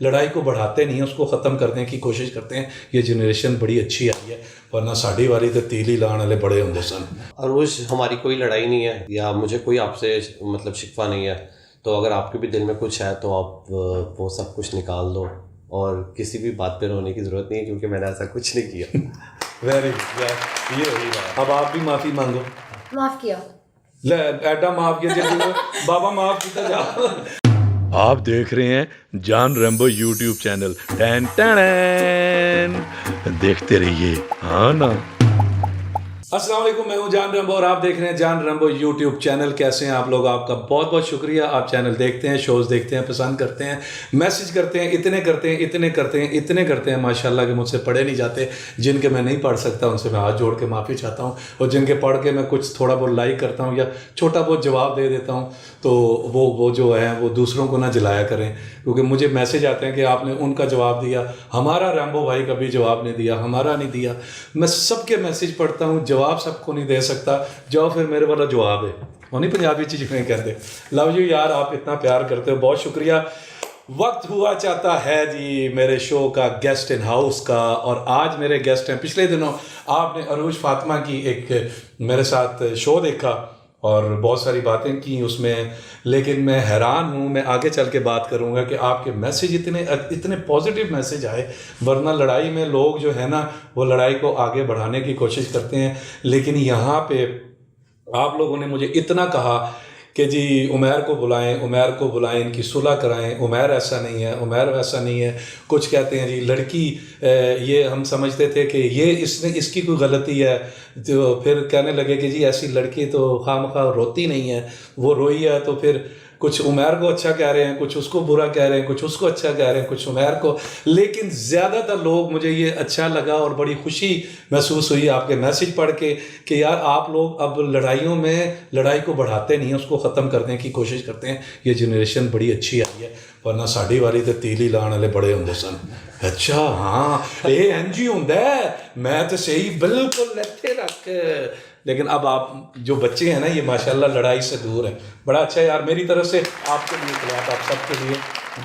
लड़ाई को बढ़ाते नहीं हैं, उसको ख़त्म करने की कोशिश करते हैं। ये जनरेशन बड़ी अच्छी आई है, वरना साड़ी वाली तो तीली लाने वाले बड़े होंगे सन। अरूज, हमारी कोई लड़ाई नहीं है या मुझे कोई आपसे मतलब शिकवा नहीं है, तो अगर आपके भी दिल में कुछ है तो आप वो सब कुछ निकाल दो, और किसी भी बात पे रोने की ज़रूरत नहीं है क्योंकि मैंने ऐसा कुछ नहीं किया। वेरी गुड, ये वही बात। अब आप भी माफ़ी मांगो। माफ किया, ले एडा माफ किया जल्दी बाबा माफ किया जा। आप देख रहे हैं जान Rambo YouTube channel, tan tan, देखते रहिए। हाँ ना। अस्सलाम वालेकुम, मैं हूं जान रैम्बो और आप देख रहे हैं जान रैम्बो यूट्यूब चैनल। कैसे हैं आप लोग? आपका बहुत बहुत शुक्रिया। आप चैनल देखते हैं, शोज़ देखते हैं, पसंद करते हैं, मैसेज करते हैं, इतने करते हैं, इतने करते हैं, इतने करते हैं माशाल्लाह कि मुझसे पढ़े नहीं जाते। जिनके मैं नहीं पढ़ सकता उनसे मैं हाथ जोड़ के माफ़ी चाहता हूँ, और जिनके पढ़ के मैं कुछ थोड़ा बहुत लाइक करता हूँ या छोटा बहुत जवाब दे देता हूँ, तो वो जो है वो दूसरों को ना जलाया करें, क्योंकि मुझे मैसेज आते हैं कि आपने उनका जवाब दिया, हमारा रैम्बो भाई कभी जवाब नहीं दिया, हमारा नहीं दिया। मैं सबके मैसेज पढ़ता हूँ, जवाब सबको नहीं दे सकता। जाओ फिर मेरे वाला जवाब है वो नहीं पंजाबी चीज़ में कहते। लव यू यार, आप इतना प्यार करते हो, बहुत शुक्रिया। वक्त हुआ चाहता है जी मेरे शो का, गेस्ट इन हाउस का, और आज मेरे गेस्ट हैं। पिछले दिनों आपने अरूज फातिमा की एक मेरे साथ शो देखा और बहुत सारी बातें की उसमें, लेकिन मैं हैरान हूँ। मैं आगे चल के बात करूँगा कि आपके मैसेज इतने पॉजिटिव मैसेज आए। वरना लड़ाई में लोग जो है ना वो लड़ाई को आगे बढ़ाने की कोशिश करते हैं, लेकिन यहाँ पे आप लोगों ने मुझे इतना कहा कि जी उमैर को बुलाएं, इनकी सुलह कराएं, उमैर ऐसा नहीं है, उमैर वैसा नहीं है। कुछ कहते हैं जी लड़की, ये हम समझते थे कि ये इसकी कोई गलती है, तो फिर कहने लगे कि जी ऐसी लड़की तो खामखा रोती नहीं है, वो रोई है। तो फिर कुछ उमैर को अच्छा कह रहे हैं, कुछ उसको बुरा कह रहे हैं, कुछ उसको अच्छा कह रहे हैं, कुछ उमैर को। लेकिन ज़्यादातर लोग, मुझे ये अच्छा लगा और बड़ी खुशी महसूस हुई आपके मैसेज पढ़ के कि यार आप लोग अब लड़ाइयों में लड़ाई को बढ़ाते नहीं हैं, उसको ख़त्म करने की कोशिश करते हैं। ये जनरेशन बड़ी अच्छी आई है, वरना साड़ी वाली तो तीली लाने वाले बड़े होंगे सन। अच्छा हाँ, ये एनजी होंगे, मैं तो सही बिल्कुल लेते रख। लेकिन अब आप जो बच्चे हैं ना, ये माशाल्लाह लड़ाई से दूर हैं। बड़ा अच्छा है यार, मेरी तरफ से आपके लिए खिलाफ, आप सबके लिए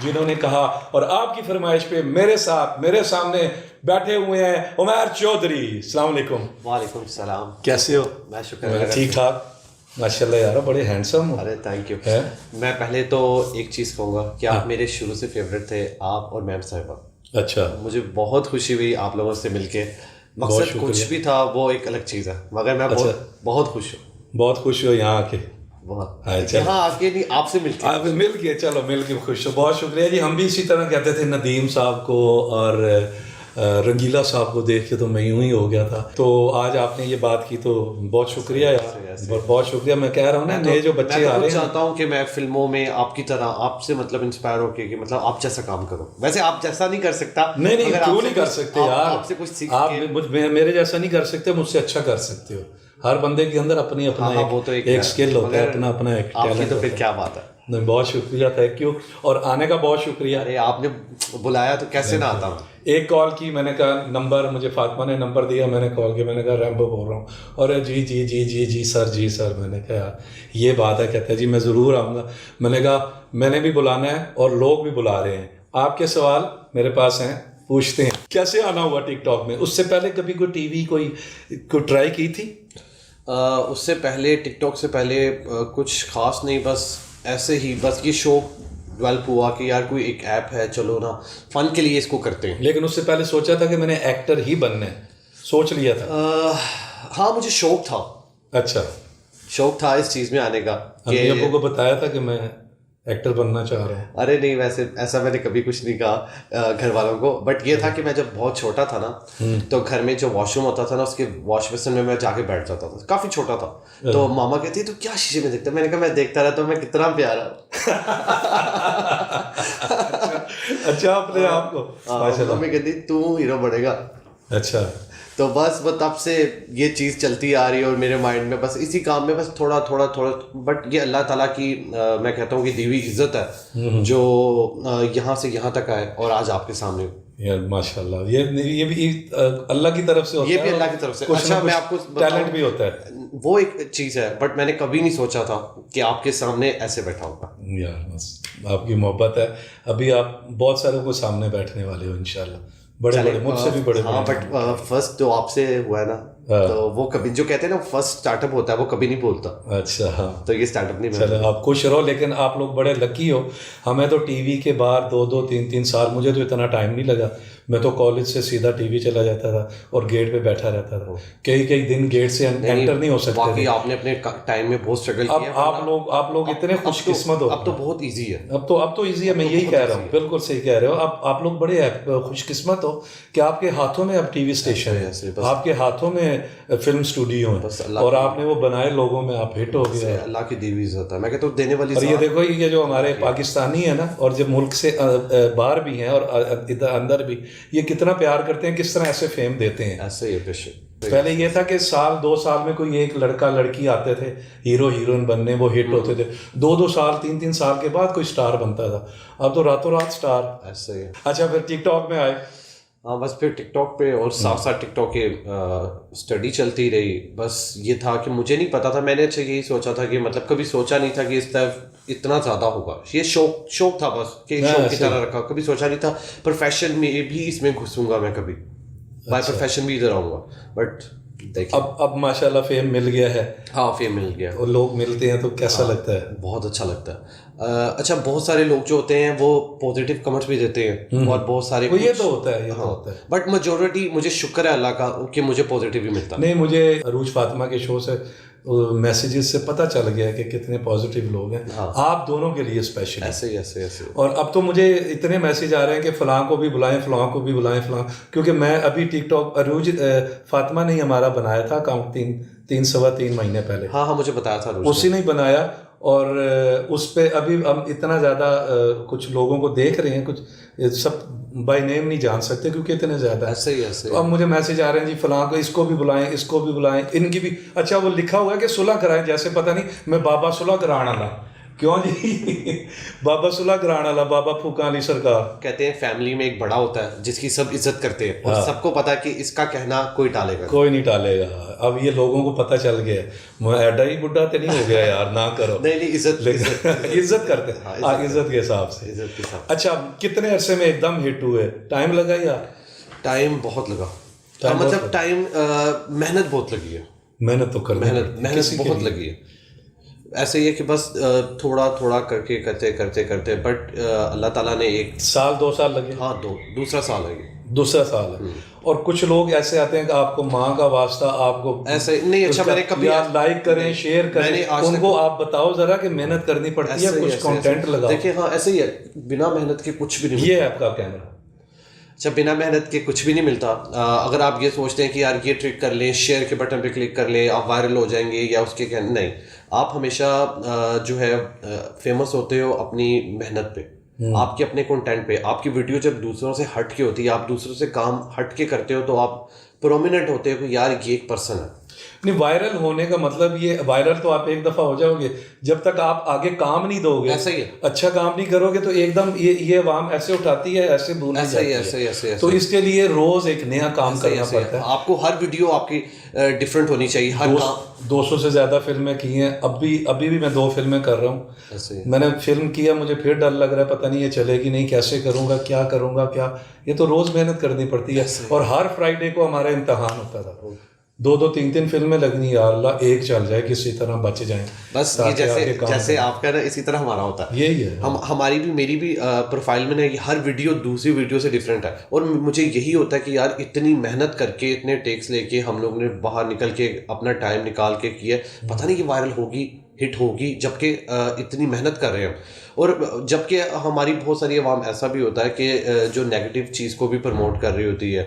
जिन्होंने कहा। और आपकी फरमाइश पे मेरे साथ मेरे सामने बैठे हुए हैं उमैर चौधरी। अस्सलाम वालेकुम। वालेकुम सलाम। कैसे हो? मैं शुक्र, ठीक ठाक माशाल्लाह यार, बड़े हैंडसम हो। अरे थैंक यू। मैं पहले तो एक चीज़ कहूँगा कि आप मेरे शुरू से फेवरेट थे, आप और मैम साहिबा। अच्छा, मुझे मुझे बहुत खुशी हुई आप लोगों से मिलके। मकसद कुछ भी था वो एक अलग चीज़ है, मगर मैं बहुत खुश हूँ। बहुत खुश हो यहाँ आके। बहुत यहाँ आके नहीं, आपसे मिल के चलो मिल के खुश हो। बहुत शुक्रिया जी। हम भी इसी तरह कहते थे नदीम साहब को और रंगीला साहब को देख के तो मैं यूं ही हो गया था। तो आज आपने ये बात की तो बहुत शुक्रिया यार, बहुत शुक्रिया। मैं कह रहा हूँ ना, नए जो बच्चे आ रहे हैं, चाहता हूँ कि मैं फिल्मों में आपकी तरह आपसे मतलब इंस्पायर होके कि मतलब आप जैसा काम करूँ। वैसे आप जैसा नहीं कर सकता। नहीं क्यों नहीं कर सकते यार, आपसे कुछ सीख आप मेरे जैसा नहीं कर सकते, मुझसे अच्छा कर सकते हो। हर बंदे के अंदर अपनी अपना एक स्किल होता है, अपना अपना एक टैलेंट। तो फिर क्या बात है। नहीं, बहुत शुक्रिया, थैंक यू, और आने का बहुत शुक्रिया। अरे आपने बुलाया तो कैसे ना आता हूँ। एक कॉल की, मैंने कहा नंबर, मुझे फातिमा ने नंबर दिया, मैंने कॉल किया, मैंने कहा रैम्बो बोल रहा हूँ, और जी सर। मैंने कहा यार ये बात है। कहते हैं जी मैं ज़रूर आऊँगा। मैंने कहा मैंने भी बुलाना है और लोग भी बुला रहे हैं। आपके सवाल मेरे पास हैं, पूछते हैं। कैसे आना हुआ टिकटॉक में? उससे पहले कभी कोई टीवी कोई ट्राई की थी? उससे पहले, टिकटॉक से पहले कुछ खास नहीं, बस ऐसे ही, बस ये शो डेवलप हुआ कि यार कोई एक ऐप है, चलो ना फन के लिए इसको करते हैं। लेकिन उससे पहले सोचा था कि मैंने एक्टर ही बनना है, सोच लिया था? हाँ, मुझे शौक था। अच्छा, शौक था इस चीज़ में आने का। अम्मी अब्बू को बताया था कि मैं एक्टर बनना चाह रहा हूँ? अरे नहीं, वैसे ऐसा मैंने कभी कुछ नहीं कहा घर वालों को। बट ये था कि मैं जब बहुत छोटा था ना, तो घर में जो वॉशरूम होता था ना, उसके वॉश बेसिन में मैं जाके बैठ जाता था। काफ़ी छोटा था, तो मामा कहती तो क्या शीशे में देखता? मैंने कहा मैं देखता रहता हूँ, मैं कितना प्यारा हूँ। अच्छा, अपने आप को मम्मी कहती तू हीरो बनेगा। अच्छा, तो बस वो तब से ये चीज़ चलती आ रही है और मेरे माइंड में बस इसी काम में बस थोड़ा। बट ये अल्लाह ताला की मैं कहता हूँ कि दी हुई इज्जत है जो यहाँ से यहाँ तक आए और आज आपके सामने। यार माशाल्लाह, ये भी अल्लाह की तरफ से होता है। ये भी अल्लाह की तरफ से। अच्छा, मैं आपको टैलेंट भी होता है, वो एक चीज़ है। बट मैंने कभी नहीं सोचा था कि आपके सामने ऐसे बैठा होगा। यार आपकी मोहब्बत है। अभी आप बहुत सारों को सामने बैठने वाले हो इंशाल्लाह, बड़े बड़े, मुझसे भी बड़े। हाँ, बट फर्स्ट जो आपसे हुआ है ना, तो वो कभी, जो कहते हैं ना फर्स्ट स्टार्टअप होता है, वो कभी नहीं बोलता। अच्छा, हाँ, तो ये स्टार्टअप नहीं। चलो आप खुश रहो, लेकिन आप लोग बड़े लकी हो। हमें तो टीवी के बाहर 2-2, 3-3 साल, मुझे तो इतना टाइम नहीं लगा। मैं तो कॉलेज से सीधा टीवी चला जाता था और गेट पे बैठा रहता था। कई कई दिन गेट से एंटर नहीं हो सकते बाकी थे। आपने अपने टाइम में बहुत स्ट्रगल अब किया। आप लोग इतने खुशकिस्मत हो। अब तो बहुत इजी है। अब तो इजी है, मैं यही कह रहा हूँ, बिल्कुल सही कह रहे हो। अब आप लोग बड़े खुशकिस्मत हो कि आपके हाथों में अब टीवी स्टेशन है, आपके हाथों में फिल्म स्टूडियो है, और आपने वो बनाए, लोगों में आप हिट हो गए। अल्लाह की दी हुई इज्जत है, मैं कहता हूँ देने वाली। और ये देखो, ये जो हमारे पाकिस्तानी है ना, और जो मुल्क से बाहर भी हैं और इधर अंदर भी, ये कितना प्यार करते हैं, किस तरह ऐसे फेम देते हैं। ऐसे ही है। पहले ये था कि 1-2 साल में कोई एक लड़का लड़की आते थे हीरो हीरोइन बनने, वो हिट होते थे। 2-2 साल 3-3 साल के बाद कोई स्टार बनता था। अब तो रातों रात स्टार। ऐसे ही। अच्छा, फिर टिकटॉक में आए। हाँ, बस फिर टिकटॉक पे, और साथ साथ टिकटॉक के स्टडी चलती रही। बस ये था कि मुझे नहीं पता था, मैंने अच्छा यही सोचा था कि मतलब कभी सोचा नहीं था कि इस तरफ इतना ज़्यादा होगा। ये शौक था बस, कि शौक की तरह रखा, कभी सोचा नहीं था प्रोफेशन में भी इसमें घुसूंगा मैं कभी, बाय प्रोफेशन भी इधर आऊँगा। बट देखिए, अब माशाल्लाह फेम मिल गया है। हाँ, फेम मिल गया और लोग मिलते हैं तो कैसा लगता है? बहुत अच्छा लगता है। अच्छा, बहुत सारे लोग जो होते हैं वो पॉजिटिव कमेंट्स भी देते हैं, और बहुत सारे ये तो होता है, तो होता है। बट मेजोरिटी, मुझे शुक्र है अल्लाह का कि मुझे पॉजिटिव ही मिलता है। नहीं, मुझे अरूज फातिमा के शो से मैसेजेस से पता चल गया कि कितने पॉजिटिव लोग हैं। हाँ। आप दोनों के लिए स्पेशल। ऐसे। और अब तो मुझे इतने मैसेज आ रहे हैं कि फलां को भी बुलाएं, फलां को भी बुलाएं, फलां, क्योंकि मैं अभी टिकटॉक अरूज फातिमा ने हमारा बनाया था अकाउंट 3-3 महीने पहले। हाँ, मुझे बताया था, उसी ने बनाया, और उस पे अभी हम इतना ज़्यादा कुछ लोगों को देख रहे हैं, कुछ सब बाय नेम नहीं जान सकते क्योंकि इतने ज़्यादा। ऐसे ही। तो अब मुझे मैसेज आ रहे हैं जी, फलां को, इसको भी बुलाएं, इसको भी बुलाएं, इनकी भी। अच्छा, वो लिखा हुआ है कि सुलह कराएं, जैसे पता नहीं मैं बाबा सुलह कराना ला। क्यों जी? बाबा सुलह कराना ला, बाबा फूका अली सरकार। कहते हैं फैमिली में एक बड़ा होता है जिसकी सब इज्जत करते हैं, और सबको पता है कि इसका कहना कोई नहीं टालेगा। अब ये लोगों को पता चल गया, मैं एडा ही बुढ़ा तो नहीं हो गया यार, ना करो। नहीं, इज्जत करते हैं, इज्जत के हिसाब से। अच्छा, कितने अरसे में एकदम हिट हुए? टाइम लगा या? टाइम बहुत लगा, मतलब टाइम, मेहनत बहुत लगी है। मेहनत तो कर, मेहनत बहुत लगी है। ऐसे ही है कि बस थोड़ा थोड़ा करके करते, बट अल्लाह ताला ने 1-2 साल लगे। हाँ, दूसरा साल है। दूसरा साल है। और कुछ लोग ऐसे आते हैं कि आपको माँ का वास्ता, आपको ऐसे नहीं। अच्छा, मैंने कभी लाइक करें, शेयर करें, उनको आप बताओ जरा कि मेहनत करनी पड़ती है, कुछ कंटेंट लगाओ। देखिए, हाँ, ऐसे ही है, बिना मेहनत के कुछ भी नहीं। ये है आपका कहना। अच्छा, बिना मेहनत के कुछ भी नहीं मिलता। अगर आप ये सोचते हैं कि यार ये ट्रिक कर लें, शेयर के बटन पे क्लिक कर लें, आप वायरल हो जाएंगे, या उसके कहने, नहीं। आप हमेशा जो है फेमस होते हो अपनी मेहनत पे, आपके अपने कंटेंट पे। आपकी वीडियो जब दूसरों से हट के होती है, आप दूसरों से काम हट के करते हो, तो आप प्रोमिनेंट होते हो कि यार ये एक पर्सन है। नहीं, वायरल होने का मतलब ये, वायरल तो आप एक दफा हो जाओगे, जब तक आप आगे काम नहीं दोगे, ऐसा ही है, अच्छा काम नहीं करोगे, तो एकदम ये आवाम ऐसे उठाती है, ऐसे भूल जाती है। ऐसे। तो इसके लिए रोज एक नया काम करना पड़ता है। आपको हर वीडियो आपकी डिफरेंट होनी चाहिए। हर 200 से ज्यादा फिल्में की हैं, अभी भी मैं 2 फिल्में कर रहा हूँ। मैंने फिल्म किया, मुझे फिर डर लग रहा है, पता नहीं ये चलेगी नहीं, कैसे करूँगा, क्या करूँगा, क्या। ये तो रोज मेहनत करनी पड़ती है। और हर फ्राइडे को हमारा इम्तहान होता था। 2-2, 3-3 फिल्में लगनी, यार अल्लाह एक चल जाए, किसी तरह बच जाए। बस ये जैसे आपका ना, इसी तरह हमारा होता है। यही है। हमारी भी, मेरी भी प्रोफाइल में ना, हर वीडियो दूसरी वीडियो से डिफरेंट है। और मुझे यही होता है कि यार इतनी मेहनत करके, इतने टेक्स लेके हम लोग ने बाहर निकल के अपना टाइम निकाल के किया, पता नहीं कि वायरल होगी, हिट होगी, जबकि इतनी मेहनत कर रहे हैं। और जबकि हमारी बहुत सारी आवाम ऐसा भी होता है कि जो नेगेटिव चीज़ को भी प्रमोट कर रही होती है,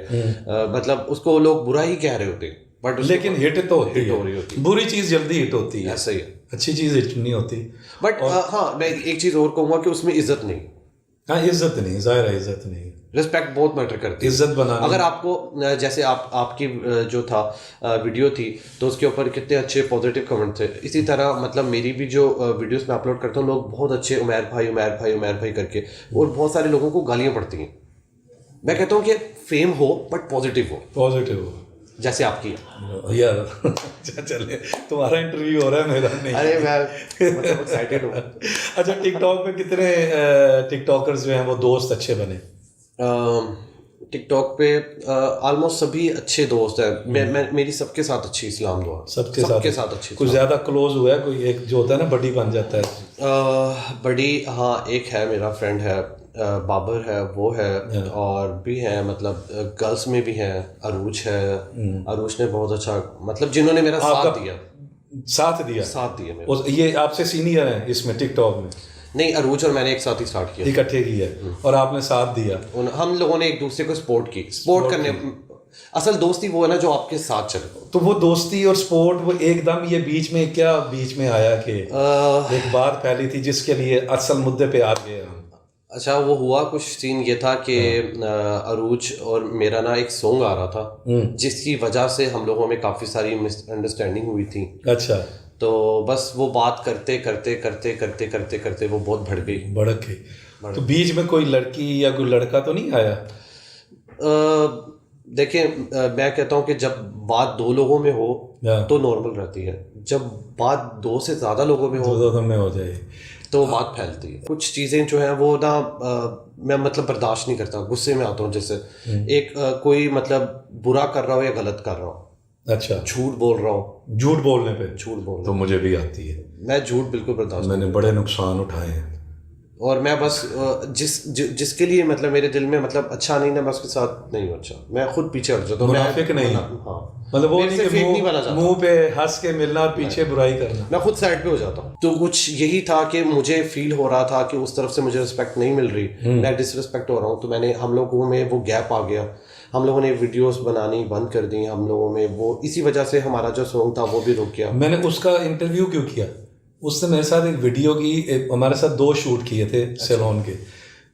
मतलब उसको लोग बुरा ही कह रहे होते हैं, बट लेकिन हिट तो होती है। बुरी चीज़ जल्दी हिट होती है, ऐसा ही है। अच्छी चीज़ हिट नहीं होती। बट हाँ, मैं एक चीज़ और कहूँगा कि उसमें इज्जत नहीं। हाँ, इज्जत नहीं, ज़ाहिर है, इज्जत नहीं। रिस्पेक्ट बहुत मैटर करती है, इज्जत बनाना। अगर आपको, जैसे आपकी जो था वीडियो थी, तो उसके ऊपर कितने अच्छे पॉजिटिव कमेंट थे। इसी तरह मतलब मेरी भी जो वीडियोस मैं अपलोड करता हूँ, लोग बहुत अच्छे उमैर भाई करके, और बहुत सारे लोगों को गालियाँ पड़ती हैं। मैं कहता हूँ कि फेम हो बट पॉजिटिव हो। जैसे आपकी है। यार चले, तुम्हारा इंटरव्यू हो रहा है, मेरा नहीं। अरे मैं मतलब एक्साइटेड हूँ। अच्छा, टिकटॉक पे कितने टिकटॉकर्स जो हैं वो दोस्त अच्छे बने? टिकटॉक पे ऑलमोस्ट सभी अच्छे दोस्त हैं। मैं मेरी सबके साथ अच्छी इस्लाम दुआ, सबके साथ अच्छी। कुछ ज़्यादा क्लोज हुआ है कोई? एक जो होता है ना बड़ी बन जाता है। बड़ी, हाँ एक है, मेरा फ्रेंड है, बाबर है, वो है, और भी हैं मतलब गर्ल्स में भी हैं, अरूज है। अरूज ने बहुत अच्छा मतलब जिन्होंने मेरा साथ दिया मेरा। ये आपसे सीनियर हैं इसमें टिकटॉक में? नहीं, अरूज और मैंने एक साथ ही स्टार्ट किया, इकट्ठे किया और आपने साथ दिया। हम लोगों ने एक दूसरे को सपोर्ट करने। असल दोस्ती वो है ना जो आपके साथ चले। तो वो दोस्ती और सपोर्ट वो एकदम ये बीच में आया कि एक बात फैली थी जिसके लिए असल मुद्दे पे आ गए हम? अच्छा, वो हुआ कुछ सीन ये था कि अरूज और मेरा ना एक सॉन्ग आ रहा था जिसकी वजह से हम लोगों में काफ़ी सारी मिसअंडरस्टैंडिंग हुई थी। अच्छा। तो बस वो बात करते वो बहुत भड़क गई। तो बीच में कोई लड़की या कोई लड़का तो नहीं आया? देखिए, मैं कहता हूँ कि जब बात दो लोगों में हो तो नॉर्मल रहती है, जब बात दो से ज़्यादा लोगों में हो जाए तो बात फैलती है। कुछ चीज़ें जो हैं वो ना मैं मतलब बर्दाश्त नहीं करता, गुस्से में आता हूँ। जैसे एक कोई मतलब बुरा कर रहा हो या गलत कर रहा हो, अच्छा, झूठ बोल रहा हूँ, झूठ बोलने तो मुझे भी आती है। मैं झूठ बिल्कुल बर्दाश्त, मैंने बड़े नुकसान उठाए हैं, और मैं बस जिसके लिए मतलब मेरे दिल में मतलब अच्छा नहीं ना, मैं उसके साथ नहीं हूँ। अच्छा, मैं खुद पीछे हट जाता हूँ। मुनाफिक नहीं, हाँ, मतलब वो नहीं कि मुंह पे हंस के मिलना और पीछे बुराई करना। मैं खुद साइड पे हो जाता हूँ। तो कुछ यही था कि मुझे फील हो रहा था कि उस तरफ से मुझे रिस्पेक्ट नहीं मिल रही, मैं डिसरिस्पेक्ट हो रहा हूँ। तो मैंने, हम लोगों में वो गैप आ गया, हम लोगों ने वीडियोस बनानी बंद कर दी हम लोगों में। वो इसी वजह से हमारा जो सॉन्ग था वो भी रुक गया। मैंने उसका इंटरव्यू क्यों किया? उसने मेरे साथ एक वीडियो की, हमारे साथ 2 शूट किए थे सैलून के।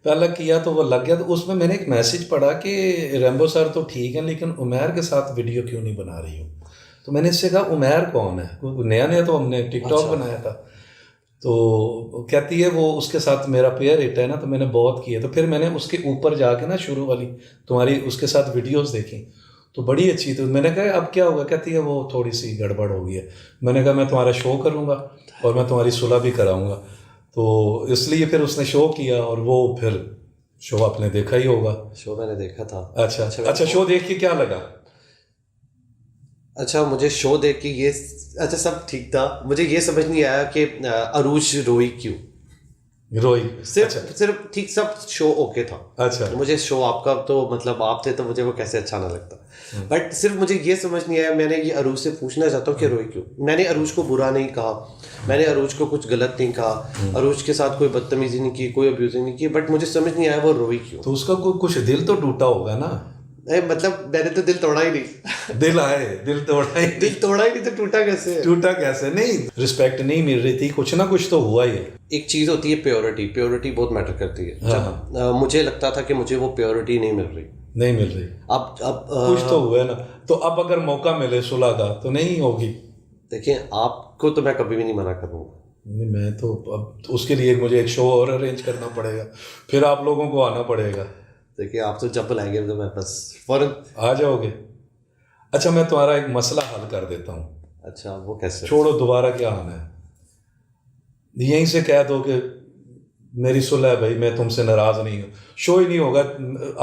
पहला किया तो वो लग गया, तो उसमें मैंने एक मैसेज पढ़ा कि रैम्बो सर तो ठीक है लेकिन उमैर के साथ वीडियो क्यों नहीं बना रही हूँ? तो मैंने इससे कहा उमैर कौन है? नया तो हमने टिकटॉक बनाया था। तो कहती है वो उसके साथ मेरा पेयर हिट है ना, तो मैंने बहुत किए। तो फिर मैंने उसके ऊपर जाके ना शुरू वाली तुम्हारी उसके साथ वीडियोस देखी तो बड़ी अच्छी थी। मैंने कहा अब क्या होगा? कहती है वो थोड़ी सी गड़बड़ हो गई है। मैंने कहा मैं तुम्हारा शो करूँगा और मैं तुम्हारी सुलह भी कराऊँगा। तो इसलिए फिर उसने शो किया और वो फिर शो आपने देखा ही होगा। शो मैंने देखा था। अच्छा, शो देख के क्या लगा? अच्छा, मुझे शो देख के ये, अच्छा सब ठीक था, मुझे ये समझ नहीं आया कि अरूज रोई क्यों? सिर्फ ठीक, सब शो ओके था। अच्छा, मुझे शो आपका तो मतलब आप थे तो मुझे वो कैसे अच्छा ना लगता, बट सिर्फ मुझे ये समझ नहीं आया। मैंने ये अरूज से पूछना चाहता हूँ कि रोई क्यों? मैंने अरूज को बुरा नहीं कहा, मैंने अरूज को कुछ गलत नहीं कहा, अरूज के साथ कोई बदतमीजी नहीं की, कोई अब्यूजिंग नहीं की, बट मुझे समझ नहीं आया वो रोई क्यों। तो उसका कुछ दिल तो टूटा होगा ना? मतलब मैंने तो दिल तोड़ा ही नहीं। दिल तोड़ा ही नहीं तो टूटा कैसे? नहीं, रिस्पेक्ट नहीं मिल रही थी, कुछ ना कुछ तो हुआ ही है। एक चीज होती है प्योरिटी बहुत मैटर करती है। जब मुझे लगता था कि मुझे वो प्योरिटी नहीं मिल रही। अब कुछ तो हुआ है ना। तो अब अगर मौका मिले सुलह का तो नहीं होगी? देखिए, आपको तो मैं कभी भी नहीं मना करूँगा। मैं तो अब उसके लिए मुझे एक शो और अरेंज करना पड़ेगा, फिर आप लोगों को आना पड़ेगा। देखिए, आप तो जब बुलाएंगे तो मैं बस फौरन आ जाओगे। अच्छा, मैं तुम्हारा एक मसला हल कर देता हूँ। अच्छा, वो कैसे? छोड़ो, दोबारा क्या आना है, यहीं से कह दो कि मेरी सुलह है भाई, मैं तुमसे नाराज नहीं हूँ। शो ही नहीं होगा,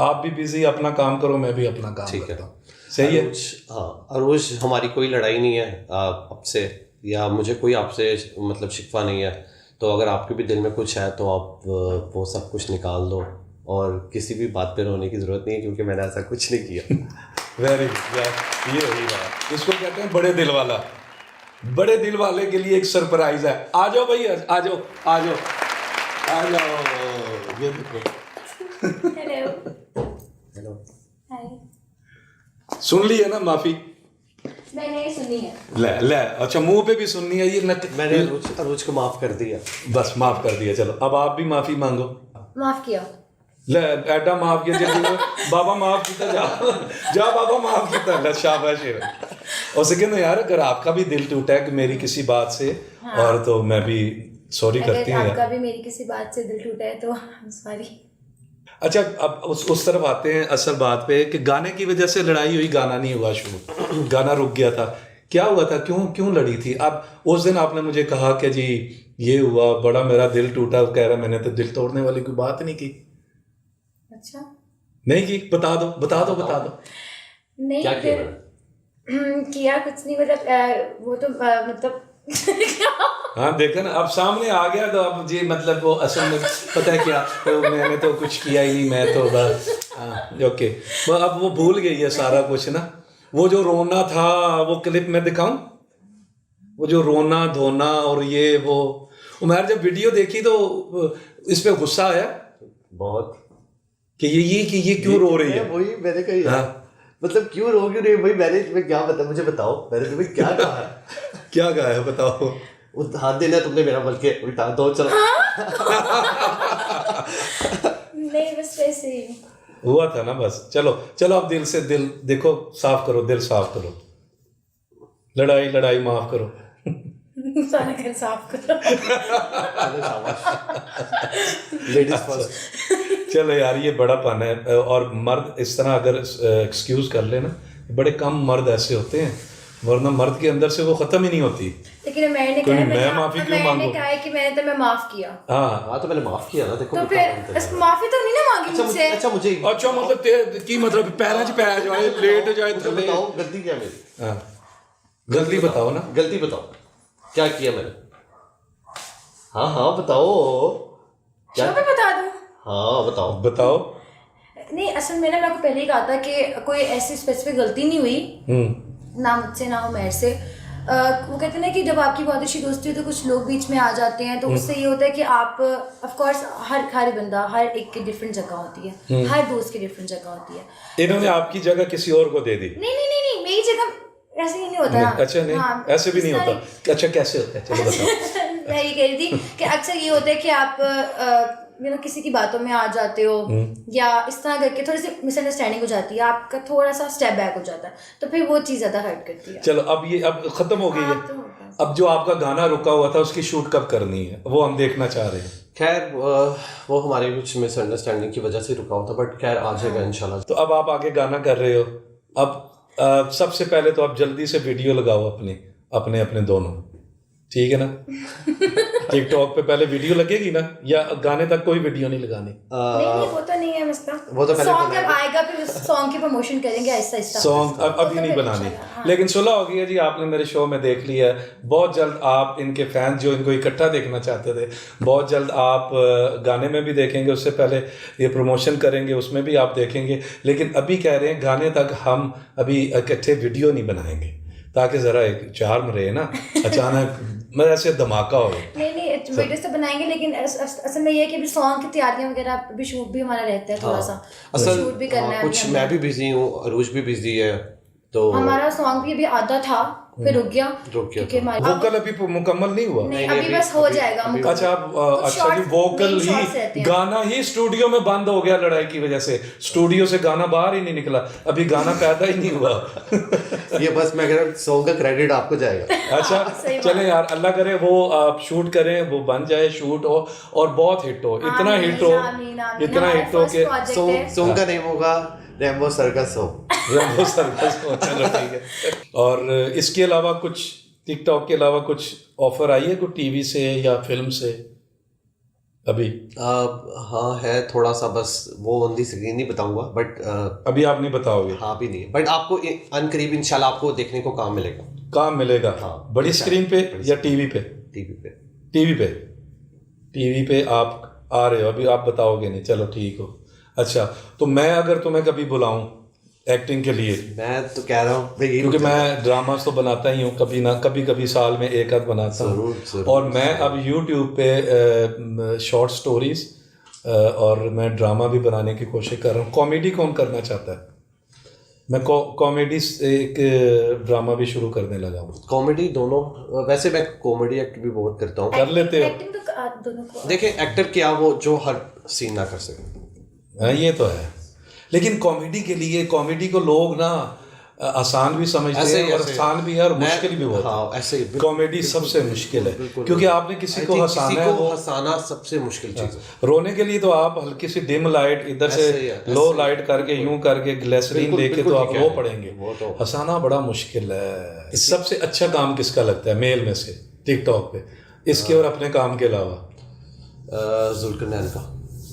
आप भी बिजी अपना काम करो, मैं भी अपना काम करता हूँ। सही है? हाँ, अरूज, हमारी कोई लड़ाई नहीं है आपसे, या मुझे कोई आपसे मतलब शिकवा नहीं है। तो अगर आपके भी दिल में कुछ है तो आप वो सब कुछ निकाल दो, और किसी भी बात पे रोने की ज़रूरत नहीं है, क्योंकि मैंने ऐसा कुछ नहीं किया। वेरी गुड, ये वही बात, इसको कहते हैं बड़े दिल वाला। बड़े दिल वाले के लिए एक सरप्राइज है। आ जाओ भाई, आ जाओ। ये देखो। हेलो। हाय। सुन ली है ना माफी? मैंने सुनी है। ले अच्छा, मुंह पे भी सुननी है ये? मैंने अरूज को माफ कर दिया। बस माफ कर दिया, चलो अब आप भी माफी मांगो। माफ किया। ले एडा माफ किया जी, बाबा माफ किया, जा बाबा माफ किया। ले शाबाश। और कहना यार, अगर आपका भी दिल टूटा है कि मेरी किसी बात से, हाँ, और तो मैं भी सॉरी करती हूँ। अगर आपका भी मेरी किसी बात से दिल टूटा है तो सॉरी। अच्छा अब उस तरफ आते हैं असल बात पे कि गाने की वजह से लड़ाई हुई, गाना नहीं हुआ शूट, गाना रुक गया था, क्या हुआ था, क्यों लड़ी थी? अब उस दिन आपने मुझे कहा कि जी ये हुआ, बड़ा मेरा दिल टूटा, कह रहा मैंने तो दिल तोड़ने वाली कोई बात नहीं की। अच्छा नहीं की? बता दो। नहीं क्या किया किया कुछ नहीं, मतलब वो तो मतलब हाँ देखा ना, अब सामने आ गया तो अब जी मतलब वो असल में पता है क्या, तो मैंने तो कुछ किया ही नहीं, मैं तो बस हाँ ओके। वो अब वो भूल गई है सारा कुछ ना। वो जो रोना था, वो क्लिप में दिखाऊं, वो जो रोना धोना और ये वो उमर जब वीडियो देखी तो इस पे गुस्सा आया बहुत कि ये क्यों रो रही है? वही मैंने कही हाँ। मतलब क्यों रो क्यों रही है? वही मैंने तुम्हें क्या बता, मुझे बताओ, मैंने तुम्हें क्या कहा है? क्या कहा है बताओ? वो हाथ देना तुमने मेरा, बल्कि उल्टा दो चलो। नहीं बस वैसे ही हुआ था ना बस। चलो अब दिल देखो, साफ करो, दिल साफ करो, लड़ाई माफ करो। सारा घर साफ करो। Ladies first. चलो यार ये बड़ा पन है, और मर्द इस तरह अगर एक्सक्यूज कर लेना, बड़े कम मर्द ऐसे होते हैं, वरना मर्द के अंदर से वो खत्म ही नहीं होती। लेकिन मैंने कोई कहा मैं माफी क्यों मांगू? मैंने कहा है कि मैं माफ किया, हाँ तो मैंने माफ किया ना, देखो तो मैं क्या फिर बोलता इस हूँ। माफी तो नहीं ना मांगी मुझसे। अच्छा मुझे अच्छा मतलब की मतलब पैरों च पै जाए, लेट जाए मुझे थले। बताओ गलती क्या मेरी? हाँ गलती बताओ ना। गलती बताओ क्या किया मैंने? हाँ बताओ क्या। शो पे बता दूं? हाँ बताओ। नहीं असल में ना मैं आपको पहले ही कहा था कि कोई ऐसी स्पेसिफिक गलती नहीं हुई, ना मुझसे ना उमर से। वो कहते हैं ना कि जब आपकी बहुत अच्छी दोस्ती हो तो कुछ लोग बीच में आ जाते हैं, तो उससे ये होता है कि आप ऑफ कोर्स हर बंदा हर एक की डिफरेंट जगह होती है, हर दोस्त की डिफरेंट जगह होती है। इन्होंने आपकी जगह किसी और को दे दी? नहीं मेरी जगह ऐसे ही नहीं होता। अच्छा नहीं हाँ, ऐसे भी नहीं होता। अच्छा कैसे होता है, चलो बताओ। मैं ये कह रही थी कि अक्सर ये होता है कि आप किसी की बातों में आ जाते हो, या इस तरह करके थोड़ी सी मिसअंडरस्टैंडिंग हो जाती है, आपका थोड़ा सा स्टेप बैक हो जाता है, तो फिर वो चीज़ ज़्यादा हर्ट करती है। चलो अब खत्म हो गई है। हाँ, तो हो गया। अब जो आपका गाना रुका हुआ था उसकी शूट कब करनी है, वो हम देखना चाह रहे हैं। खैर वो हमारी कुछ मिसअंडरस्टैंडिंग की वजह से रुका हुआ था, बट खैर आ जाएगा इंशाल्लाह। तो अब आप आगे गाना कर रहे हो। अब सबसे पहले तो आप जल्दी से वीडियो लगाओ अपने दोनों, ठीक है ना? टिकटॉक पे पहले वीडियो लगेगी ना, या गाने तक कोई वीडियो नहीं लगानी? नहीं वो तो नहीं है मसला, वो तो पहले सॉन्ग जब आएगा फिर उस सॉन्ग की प्रमोशन करेंगे आहिस्ता आहिस्ता। सॉन्ग अभी नहीं बनानी, लेकिन सुलह हो गई है जी, आपने मेरे शो में देख लिया है। बहुत जल्द आप इनके फैंस जो इनको इकट्ठा देखना चाहते थे, बहुत जल्द आप गाने में भी देखेंगे, उससे पहले ये प्रमोशन करेंगे उसमें भी आप देखेंगे। लेकिन अभी कह रहे हैं गाने तक हम अभी इकट्ठे वीडियो नहीं बनाएंगे, ताकि ज़रा एक चार्म रहे ना, अचानक मतलब ऐसे धमाका हो। नहीं वीडियोस तो बनाएंगे, लेकिन असल में ये है कि अभी सॉन्ग की तैयारियां वगैरह, अभी शूट भी हमारा रहता है थोड़ा सा, असल शूट भी करना है। कुछ मैं भी बिजी हूँ, अरूज भी बिजी है, तो हमारा सॉन्ग भी अभी आधा था फिर रुक गया क्योंकि हमारे वोकल अभी मुकम्मल नहीं हुआ। नहीं अभी बस हो जाएगा मुकम्मल। अच्छा अच्छा जी, वोकल ही गाना ही स्टूडियो में बंद हो गया लड़ाई की वजह से, स्टूडियो से गाना बाहर ही नहीं निकला, अभी गाना पैदा ही नहीं हुआ। ये बस मैं कह रहा हूँ सॉन्ग का क्रेडिट आपको जाएगा। अच्छा चले यार, अल्लाह करे वो आप शूट करें, वो बन जाए, शूट हो और बहुत हिट हो, इतना हिट हो कि सॉन्ग का नेम होगा रेम्बो सर्कस हो। रेम्बो सर्कस हो, चलो ठीक है। और इसके अलावा कुछ, टिकटॉक के अलावा कुछ ऑफर आई है कोई टीवी से या फिल्म से अभी? हाँ है थोड़ा सा, बस वो ऑन दी स्क्रीन नहीं बताऊंगा, बट अभी आप नहीं बताओगे? हाँ भी नहीं, बट आपको अनकरीब इंशाल्लाह आपको देखने को काम मिलेगा। काम मिलेगा? हाँ, बड़ी स्क्रीन पे या टीवी पे? टीवी पे आप आ रहे हो, अभी आप बताओगे नहीं, चलो ठीक हो। अच्छा तो मैं अगर तुम्हें कभी बुलाऊं एक्टिंग के लिए, मैं तो कह रहा हूँ क्योंकि मैं ड्रामास तो बनाता ही हूँ, कभी साल में एक आध बनाता हूँ, और मैं अब यूट्यूब पे शॉर्ट स्टोरीज और मैं ड्रामा भी बनाने की कोशिश कर रहा हूँ। कॉमेडी कौन करना चाहता है? मैं कॉमेडी से एक ड्रामा भी शुरू करने लगा हूँ। कॉमेडी दोनों, वैसे मैं कॉमेडी एक्ट भी बहुत करता हूँ। कर लेते हो? देखिए एक्टर क्या वो जो हर सीन ना कर सके। हाँ ये तो है, लेकिन कॉमेडी के लिए, कॉमेडी को लोग ना आसान भी समझते ऐसे हैं ही, और ऐसे ही। आसान भी है और मैं- मुश्किल भी बहुत हाँ, ऐसे ही, है। बिल्कुल, कॉमेडी सबसे मुश्किल है, बिल्कुल, क्योंकि बिल्कुल। आपने किसी I को think हंसाना है, को वो हंसाना सबसे मुश्किल चीज है। रोने के लिए तो आप हल्की सी डिम लाइट इधर से ऐसे ही है, ऐसे लो ही, लाइट करके यूं करके ग्लिसरीन बिल्कुल, लेके बिल्कुल तो ठीक आप है, रो पड़ेंगे। वो तो हंसाना बड़ा मुश्किल है। सबसे अच्छा काम किसका लगता है मेल में से टिकटॉक पे, इसके और अपने काम के अलावा? जुल्कर नैन का,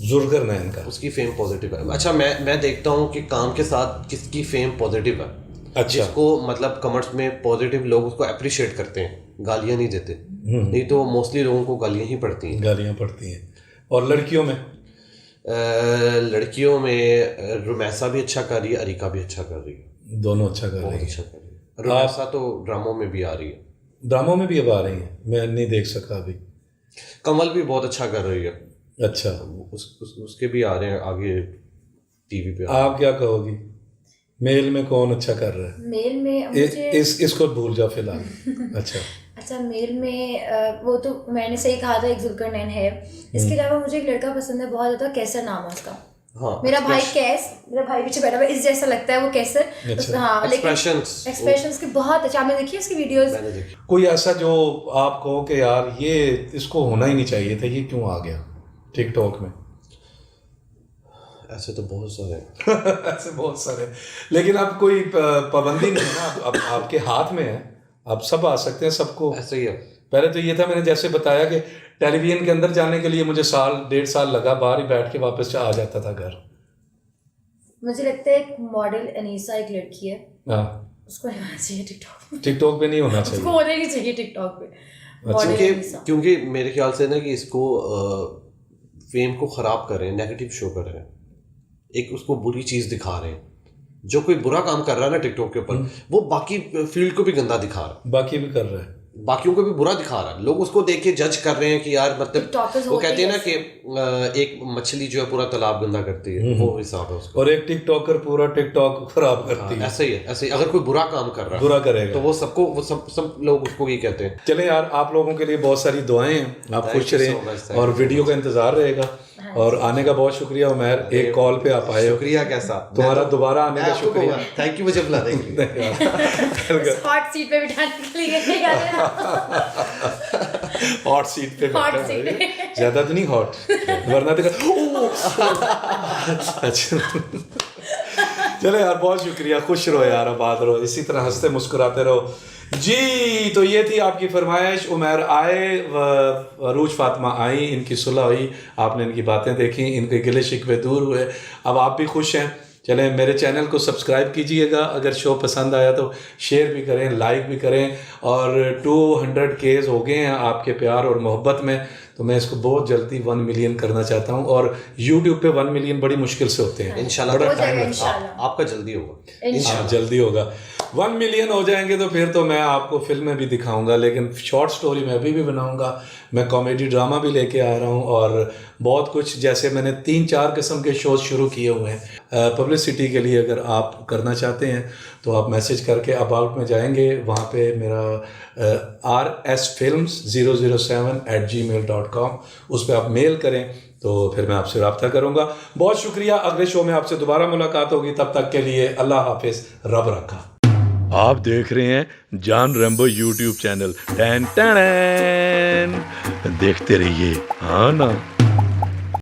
जुल्कर नैन का। उसकी फेम पॉजिटिव है। अच्छा, मैं देखता हूँ कि काम के साथ किसकी फेम पॉजिटिव है, अच्छा, जिसको मतलब कमेंट्स में पॉजिटिव लोग उसको अप्रिशिएट करते हैं, गालियां नहीं देते। नहीं तो मोस्टली लोगों को गालियां ही पड़ती हैं। गालियां पड़ती हैं। और लड़कियों में? लड़कियों में रुमैसा भी अच्छा कर रही है, अरिका भी अच्छा कर रही है, दोनों अच्छा कर बहुत रही अच्छा है। कर रही है। रुमैसा तो ड्रामों में भी आ रही है, ड्रामों में भी अब आ रही हैं, मैं नहीं देख सका अभी। कमल भी बहुत अच्छा कर रही है। अच्छा, उसके भी आ रहे हैं आगे टीवी पे। आप क्या कहोगी, मेल में कौन अच्छा कर रहा है? मेल में मुझे इसको भूल जाओ फिलहाल। अच्छा, अच्छा, मेल में वो तो मैंने सही कहा था, एक जुल्कर नैन है। इसके अलावा मुझे एक लड़का पसंद है बहुत ज़्यादा, कैसर नाम है उसका। हाँ, मेरा भाई पीछे बैठा हुआ है, इस जैसा लगता है वो कैसर। अच्छा। हाँ, लेकिन एक्सप्रेशंस के बहुत अच्छे। आपने देखी उसकी वीडियोस? मैंने देखी। कोई ऐसा जो आप कहो कि यार ये इसको होना ही नहीं चाहिए था, ये क्यों आ गया टिकटॉक में? ऐसे तो बहुत सारे हैं। ऐसे बहुत सारे, लेकिन अब कोई पाबंदी नहीं है ना, अब आपके हाथ में है, आप सब आ सकते हैं, सबको। ऐसे ही है। पहले तो ये था, मैंने जैसे बताया कि टेलीविजन के अंदर जाने के लिए मुझे 1.5 साल लगा, बाहर ही बैठ के वापस आ जाता था घर। मुझे लगता है एक मॉडल अनीसा एक लड़की है, हाँ, उसको नहीं होना चाहिए टिकटॉक। टिकटॉक पे नहीं होना उसको चाहिए। होना ही नहीं चाहिए टिकटॉक पे मॉडल अनीसा। क्योंकि मेरे ख्याल से ना कि इसको फेम को खराब कर रहे हैं, नेगेटिव शो कर रहे हैं, एक उसको बुरी चीज दिखा रहे हैं। जो कोई बुरा काम कर रहा है ना टिकटॉक के ऊपर, वो बाकी फील्ड को भी गंदा दिखा रहा है, बाकी भी कर रहा है, बाकियों को भी बुरा दिखा रहा है। लोग उसको देख के जज कर रहे हैं कि यार मतलब टिकटॉकर्स वो कहते हैं ना होते कि एक मछली जो है पूरा तालाब गंदा करती है, वो हिसाब है उसका। और एक टिकटॉकर पूरा टिकटॉक खराब करती है। ऐसे ही है, ऐसे ही। अगर कोई बुरा काम कर रहा है बुरा करेगा तो वो सबको वो सब लोग उसको ये कहते हैं। चले यार, आप लोगों के लिए बहुत सारी दुआएं हैं, आप Thank खुश you so रहें much, thank और you so वीडियो का इंतजार रहेगा। और आने का बहुत शुक्रिया उमैर, एक कॉल पे आप आए हो, शुक्रिया। कैसा तुम्हारा दोबारा आने का शुक्रिया। थैंक यू मुझे बुलाने के लिए। हॉट सीट पे बिठाने के लिए हॉट सीट पे हॉट बैठा सीट है, ज्यादा तो नहीं हॉट, वरना तो अच्छा। चलो यार, बहुत शुक्रिया, खुश रहो यार, आबाद रहो, इसी तरह हंसते मुस्कुराते रहो जी। तो ये थी आपकी फरमाइश, उमैर आए, अरूज फातिमा आई, इनकी सुलह हुई, आपने इनकी बातें देखी, इनके गिले शिकवे दूर हुए, अब आप भी खुश हैं। चलें, मेरे चैनल को सब्सक्राइब कीजिएगा, अगर शो पसंद आया तो शेयर भी करें, लाइक भी करें। और 200 केस हो गए हैं आपके प्यार और मोहब्बत में, तो मैं इसको बहुत जल्दी 1 मिलियन करना चाहता हूँ। और यूट्यूब पे 1 मिलियन बड़ी मुश्किल से होते हैं, इंशाल्लाह हो जाएगा इंशाल्लाह। आपका जल्दी होगा, हाँ, जल्दी होगा। 1 मिलियन हो जाएंगे तो फिर तो मैं आपको फिल्में भी दिखाऊंगा, लेकिन शॉर्ट स्टोरी मैं अभी भी बनाऊंगा, मैं कॉमेडी ड्रामा भी लेके आ रहा हूँ और बहुत कुछ, जैसे मैंने 3-4 किस्म के शोज शुरू किए हुए हैं पब्लिसिटी के लिए। अगर आप करना चाहते हैं तो आप मैसेज करके अबाउट में जाएंगे, वहाँ पे मेरा rsfilms007@gmail.com, उस पर आप मेल करें तो फिर मैं आपसे रब्ता करूँगा। बहुत शुक्रिया, अगले शो में आपसे दोबारा मुलाकात होगी, तब तक के लिए अल्लाह हाफिज़, रब रखा। आप देख रहे हैं जान rainbow YouTube channel, tan tan, देखते रहिए, हाँ ना।